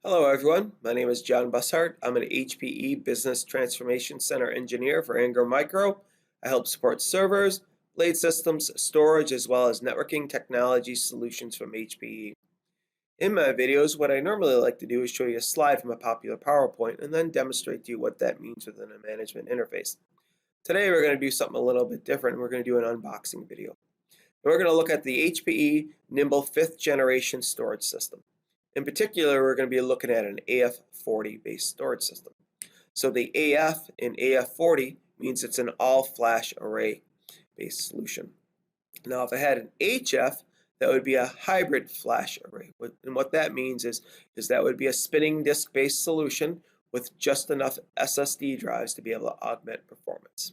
Hello everyone, my name is John Bussart. I'm an HPE Business Transformation Center engineer for Ingram Micro. I help support servers, blade systems, storage, as well as networking technology solutions from HPE. In my videos, what I normally like to do is show you a slide from a popular PowerPoint and then demonstrate to you what that means within a management interface. Today we're going to do something a little bit different. We're going to do an unboxing video. And we're going to look at the HPE Nimble 5th generation storage system. In particular, we're going to be looking at an AF40 based storage system. So the AF in AF40 means it's an all-flash array based solution. Now if I had an HF, that would be a hybrid flash array. And what that means is that would be a spinning disk based solution with just enough SSD drives to be able to augment performance.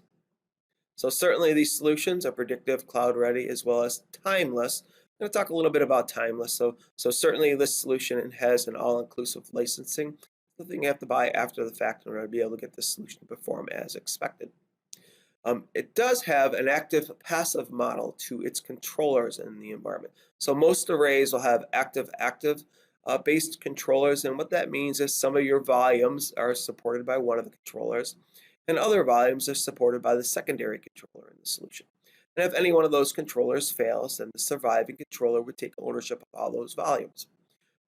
So certainly these solutions are predictive, cloud ready, as well as timeless. I'm going to talk a little bit about timeless. So certainly this solution has an all-inclusive licensing. The thing you have to buy after the fact in order to be able to get this solution to perform as expected. It does have an active-passive model to its controllers in the environment. So most arrays will have active-active based controllers, and what that means is some of your volumes are supported by one of the controllers, and other volumes are supported by the secondary controller in the solution. And if any one of those controllers fails, then the surviving controller would take ownership of all those volumes.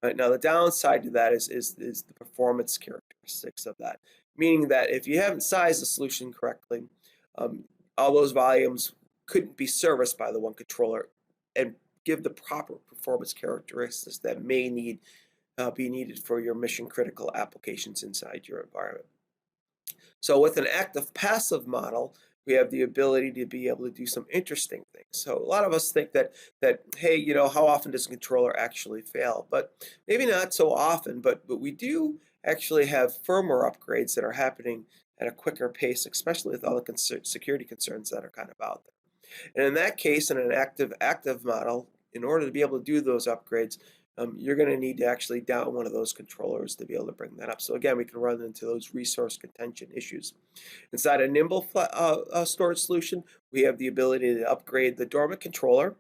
Right, now the downside to that is the performance characteristics of that, meaning that if you haven't sized the solution correctly, all those volumes couldn't be serviced by the one controller and give the proper performance characteristics that may be needed for your mission critical applications inside your environment. So with an active-passive model, we have the ability to be able to do some interesting things. So a lot of us think that hey, how often does a controller actually fail? But maybe not so often, but we do actually have firmware upgrades that are happening at a quicker pace, especially with all the security concerns that are kind of out there. And in that case, in an active model, in order to be able to do those upgrades, you're going to need to actually down one of those controllers to be able to bring that up. So again, we can run into those resource contention issues. Inside a Nimble storage solution, we have the ability to upgrade the dormant controller,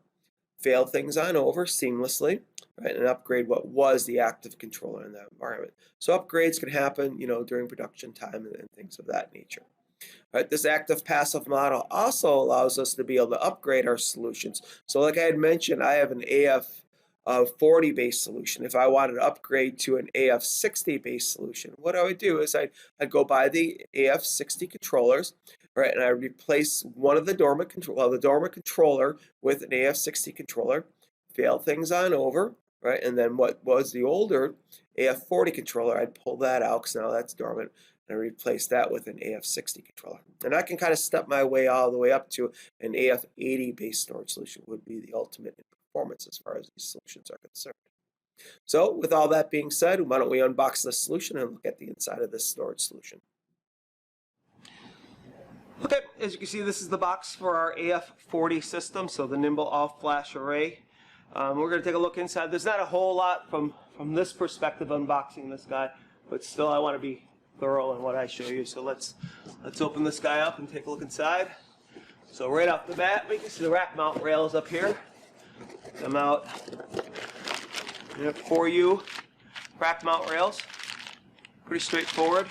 fail things on over seamlessly, right, and upgrade what was the active controller in that environment. So upgrades can happen, during production time and things of that nature. Right, this active-passive model also allows us to be able to upgrade our solutions. So like I had mentioned, I have an AF40 based solution. If I wanted to upgrade to an AF60 based solution, what I would do is I'd go buy the AF60 controllers, right, and I replace one of the dormant controller with an AF60 controller, fail things on over, right, and then what was the older AF40 controller, I'd pull that out because now that's dormant, and I replace that with an AF60 controller. And I can kind of step my way all the way up to an AF80 based storage solution would be the ultimate performance as far as these solutions are concerned. So with all that being said, why don't we unbox this solution and look at the inside of this storage solution. Okay, as you can see, this is the box for our AF40 system, so the Nimble all-flash array. We're going to take a look inside. There's not a whole lot from this perspective unboxing this guy, but still I want to be thorough in what I show you. So let's open this guy up and take a look inside. So right off the bat, we can see the rack mount rails up here. Come out for you, rack mount rails, pretty straightforward.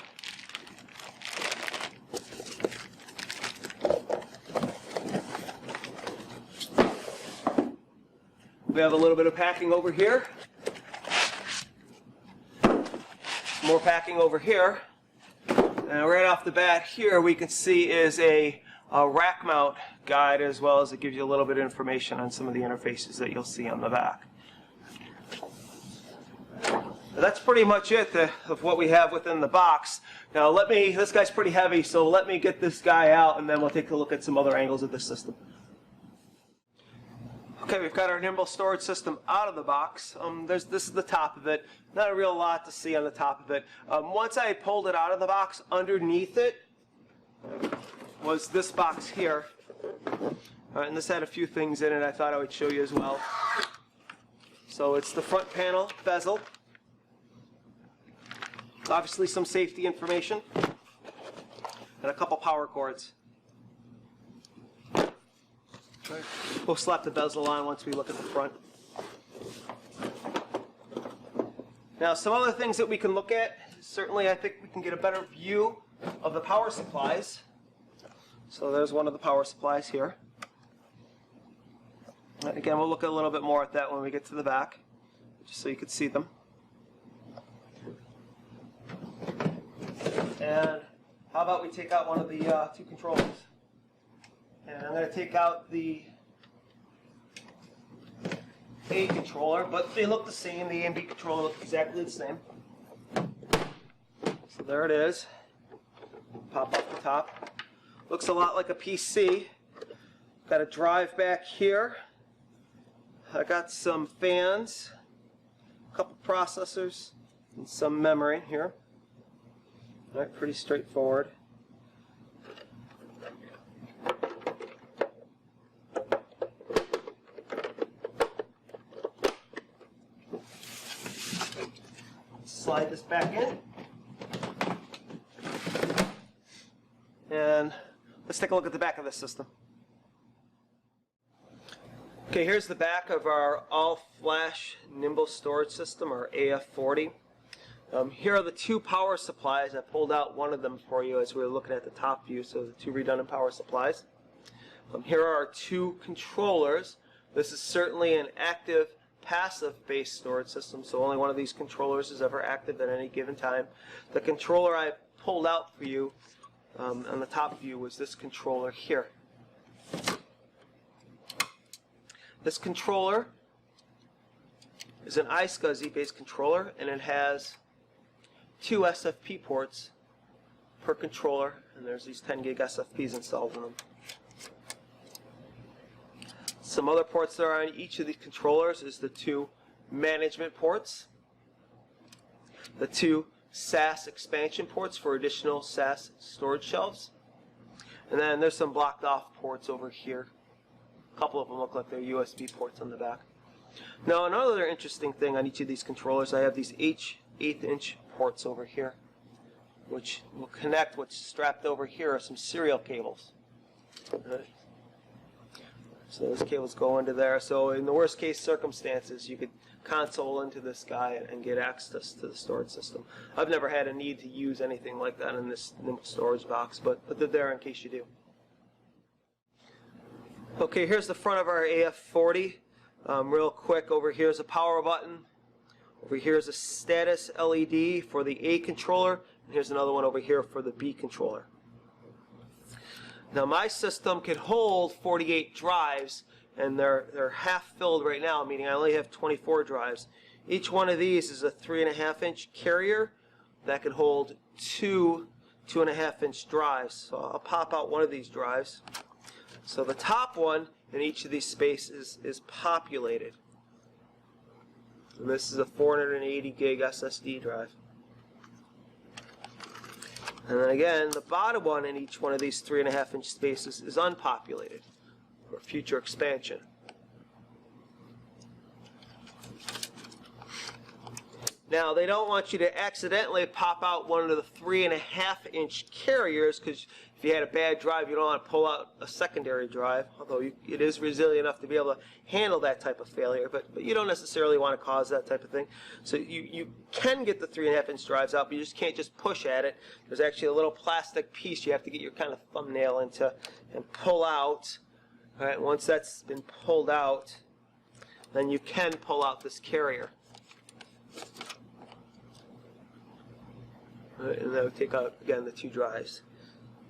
We have a little bit of packing over here, more packing over here, and right off the bat here we can see is a rack mount guide, as well as it gives you a little bit of information on some of the interfaces that you'll see on the back. That's pretty much it of what we have within the box. Now this guy's pretty heavy, so let me get this guy out and then we'll take a look at some other angles of the system. Okay, we've got our Nimble storage system out of the box. This is the top of it. Not a real lot to see on the top of it. Once I pulled it out of the box, underneath it was this box here. And this had a few things in it I thought I would show you as well. So it's the front panel bezel. Obviously some safety information. And a couple power cords. We'll slap the bezel on once we look at the front. Now, some other things that we can look at, certainly I think we can get a better view of the power supplies. So there's one of the power supplies here. And again, we'll look a little bit more at that when we get to the back, just so you can see them. And how about we take out one of the two controllers? And I'm going to take out the A controller, but they look the same. The A and B controller look exactly the same. So there it is. Pop off the top. Looks a lot like a PC. Got a drive back here. I got some fans, a couple processors, and some memory here. All right, pretty straightforward. Slide this back in. And let's take a look at the back of this system. Okay, here's the back of our all-flash Nimble storage system, or AF40. Here are the two power supplies. I pulled out one of them for you as we were looking at the top view, so the two redundant power supplies. Here are our two controllers. This is certainly an active passive-based storage system, so only one of these controllers is ever active at any given time. The controller I pulled out for you on the top view was this controller here. This controller is an iSCSI-based controller, and it has two SFP ports per controller, and there's these 10 gig SFPs installed in them. Some other ports that are on each of these controllers is the two management ports, the two SAS expansion ports for additional SAS storage shelves, and then there's some blocked off ports over here. A couple of them look like they're USB ports on the back. Now, another interesting thing on each of these controllers, I have these 1/8" ports over here, which will connect. What's strapped over here are some serial cables. Right. So those cables go into there. So in the worst case circumstances, you could console into this guy and get access to the storage system. I've never had a need to use anything like that in this Nimble storage box, but they're there in case you do. Okay, here's the front of our AF40. Real quick, over here is a power button. Over here is a status LED for the A controller. And here's another one over here for the B controller. Now my system can hold 48 drives, and they're half filled right now, meaning I only have 24 drives. Each one of these is a 3.5" carrier that can hold two 2.5" drives. So I'll pop out one of these drives. So the top one in each of these spaces is populated. And this is a 480 gig SSD drive. And then again, the bottom one in each one of these 3.5" spaces is unpopulated for future expansion. Now, they don't want you to accidentally pop out one of the 3.5" carriers, because if you had a bad drive, you don't want to pull out a secondary drive, although it is resilient enough to be able to handle that type of failure, but you don't necessarily want to cause that type of thing. So you can get the 3.5" drives out, but you just can't just push at it. There's actually a little plastic piece you have to get your kind of thumbnail into and pull out. All right, once that's been pulled out, then you can pull out this carrier. And that would take out, again, the two drives.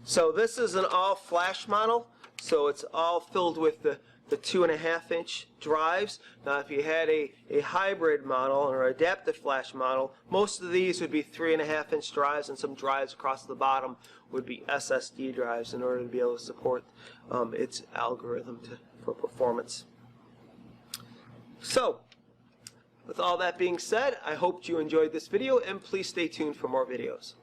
So this is an all-flash model, so it's all filled with the 2.5" drives. Now, if you had a hybrid model or adaptive flash model, most of these would be 3.5" drives, and some drives across the bottom would be SSD drives in order to be able to support its algorithm for performance. So, with all that being said, I hope you enjoyed this video, and please stay tuned for more videos.